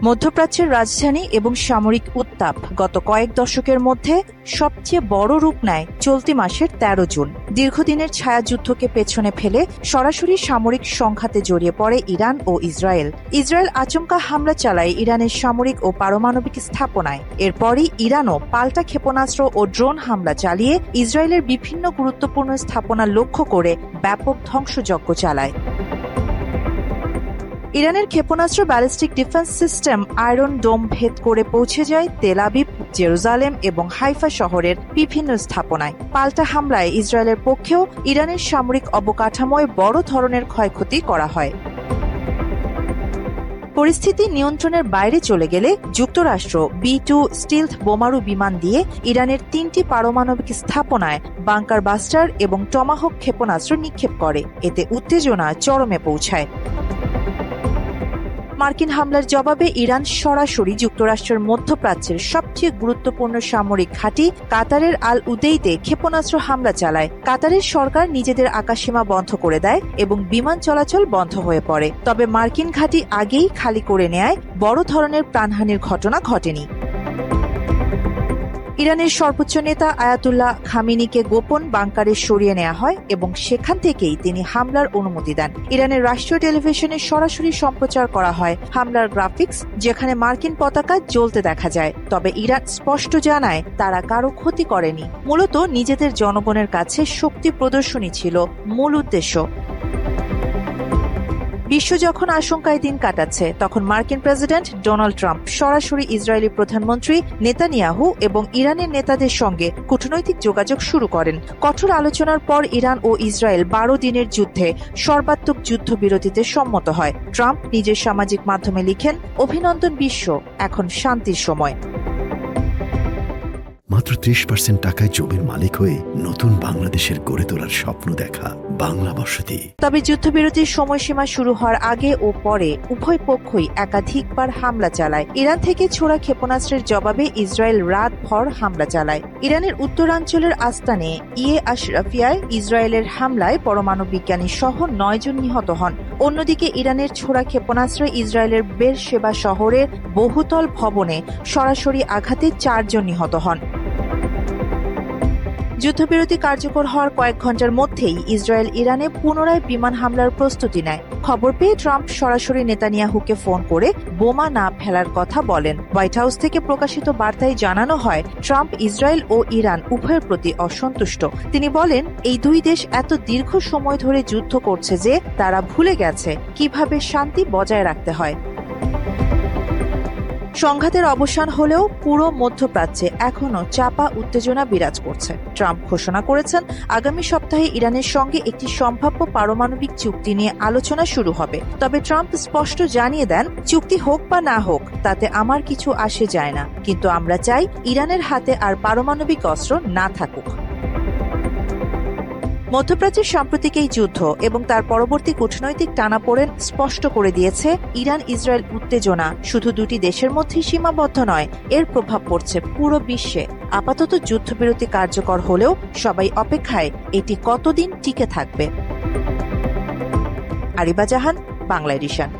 মধ্যপ্রাচ্যের রাজধানী এবং সামরিক উত্তাপ গত কয়েক দশকের মধ্যে সবচেয়ে বড় রূপ নেয় চলতি মাসের ১৩ জুন। দীর্ঘদিনের ছায়াযুদ্ধকে পেছনে ফেলে সরাসরি সামরিক সংঘাতে জড়িয়ে পড়ে ইরান ও ইসরায়েল। ইসরায়েল আচমকা হামলা চালায় ইরানের সামরিক ও পারমাণবিক স্থাপনায়। এরপরই ইরানও পাল্টা ক্ষেপণাস্ত্র ও ড্রোন হামলা চালিয়ে ইসরায়েলের বিভিন্ন গুরুত্বপূর্ণ স্থাপনা লক্ষ্য করে ব্যাপক ধ্বংসযজ্ঞ চালায়। ইরানের ক্ষেপণাস্ত্র ব্যালিস্টিক ডিফেন্স সিস্টেম আয়রন ডোম ভেদ করে পৌঁছে যায় তেল আবিব, জেরুজালেম এবং হাইফা শহরের বিভিন্ন স্থাপনায়। পাল্টা হামলায় ইসরায়েলের পক্ষেও ইরানের সামরিক অবকাঠামোয় বড় ধরনের ক্ষয়ক্ষতি করা হয়। পরিস্থিতি নিয়ন্ত্রণের বাইরে চলে গেলে যুক্তরাষ্ট্র B-2 স্টিলথ বোমারু বিমান দিয়ে ইরানের ৩টি পারমাণবিক স্থাপনায় বাংকার বাস্টার এবং টমাহক ক্ষেপণাস্ত্র নিক্ষেপ করে। এতে উত্তেজনা চরমে পৌঁছায়। মার্কিন হামলার জবাবে ইরান সরাসরি যুক্তরাষ্ট্রের মধ্যপ্রাচ্যের সবচেয়ে গুরুত্বপূর্ণ সামরিক ঘাঁটি কাতারের আল উদেইতে ক্ষেপণাস্ত্র হামলা চালায়। কাতারের সরকার নিজেদের আকাশসীমা বন্ধ করে দেয় এবং বিমান চলাচল বন্ধ হয়ে পড়ে। তবে মার্কিন ঘাঁটি আগেই খালি করে নেয় বড় ধরনের প্রাণহানির ঘটনা ঘটেনি। ইরানের সর্বোচ্চ নেতা আয়াতুল্লাহ খামেনিকে গোপন বাংকারে সরিয়ে নেওয়া হয় এবং সেখান থেকেই তিনি হামলার অনুমতি দেন। ইরানের রাষ্ট্রীয় টেলিভিশনে সরাসরি সম্প্রচার করা হয় হামলার গ্রাফিক্স, যেখানে মার্কিন পতাকা জ্বলতে দেখা যায়। তবে ইরান স্পষ্ট জানায় তারা কারো ক্ষতি করেনি। মূলত নিজেদের জনগণের কাছে শক্তি প্রদর্শনী ছিল মূল উদ্দেশ্য। বিশ্ব যখন আশঙ্কায় দিন কাটাচ্ছে, তখন মার্কিন প্রেসিডেন্ট ডোনাল্ড ট্রাম্প সরাসরি ইসরায়েলি প্রধানমন্ত্রী নেতানিয়াহু এবং ইরানের নেতাদের সঙ্গে কূটনৈতিক যোগাযোগ শুরু করেন। কঠোর আলোচনার পর ইরান ও ইসরায়েল ১২ দিনের যুদ্ধে সর্বাত্মক যুদ্ধবিরতিতে সম্মত হয়। ট্রাম্প নিজের সামাজিক মাধ্যমে লিখেন, অভিনন্দন বিশ্ব, এখন শান্তির সময়। মাত্র ৩০% টাকায় জমির মালিক হয়ে নতুন বাংলাদেশের গড়ে তোলার স্বপ্ন দেখা বাংলা বসতি। তবে যুদ্ধবিরতির সময়সীমা শুরু হওয়ার আগে ও পরে উভয় পক্ষই একাধিকবার হামলা চালায়। ইরান থেকে ছোড়া ক্ষেপণাস্ত্রের জবাবে ইসরায়েল রাতভর হামলা চালায়। ইরানের উত্তরাঞ্চলের আস্তানে আশরাফিয়ায় ইসরায়েলের হামলায় পরমাণু বিজ্ঞানী সহ ৯ জন নিহত হন। অন্যদিকে ইরানের ছোড়া ক্ষেপণাস্ত্রে ইসরায়েলের বেরশেবা শহরের বহুতল ভবনে সরাসরি আঘাতে ৪ জন নিহত হন। যুদ্ধবিরতি কার্যকর হওয়ার কয়েক ঘন্টার মধ্যেই ইসরায়েল ইরানে পুনরায় বিমান হামলার প্রস্তুতি নেয়। খবর পেয়ে ট্রাম্প সরাসরি নেতানিয়াহুকে ফোন করে বোমা না ফেলার কথা বলেন। হোয়াইট হাউস থেকে প্রকাশিত বার্তায় জানানো হয়, ট্রাম্প ইসরায়েল ও ইরান উভয়ের প্রতি অসন্তুষ্ট। তিনি বলেন, এই দুই দেশ এত দীর্ঘ সময় ধরে যুদ্ধ করছে যে তারা ভুলে গেছে কিভাবে শান্তি বজায় রাখতে হয়। সংঘাতের অবসান হলেও পুরো মধ্যপ্রাচ্যে এখনও চাপা উত্তেজনা বিরাজ করছে। ট্রাম্প ঘোষণা করেছেন, আগামী সপ্তাহে ইরানের সঙ্গে একটি সম্ভাব্য পারমাণবিক চুক্তি নিয়ে আলোচনা শুরু হবে। তবে ট্রাম্প স্পষ্ট জানিয়ে দেন, চুক্তি হোক বা না হোক তাতে আমার কিছু আসে যায় না, কিন্তু আমরা চাই ইরানের হাতে আর পারমাণবিক অস্ত্র না থাকুক। মধ্যপ্রাচ্যের সাম্প্রতিক এই যুদ্ধ এবং তার পরবর্তী কূটনৈতিক টানাপোড়েন স্পষ্ট করে দিয়েছে, ইরান ইসরায়েল উত্তেজনা শুধু দুটি দেশের মধ্যেই সীমাবদ্ধ নয়, এর প্রভাব পড়ছে পুরো বিশ্বে। আপাতত যুদ্ধবিরতি কার্যকর হলেও সবাই অপেক্ষায় এটি কতদিন টিকে থাকবে। আরিবা জাহান, বাংলা এডিশন।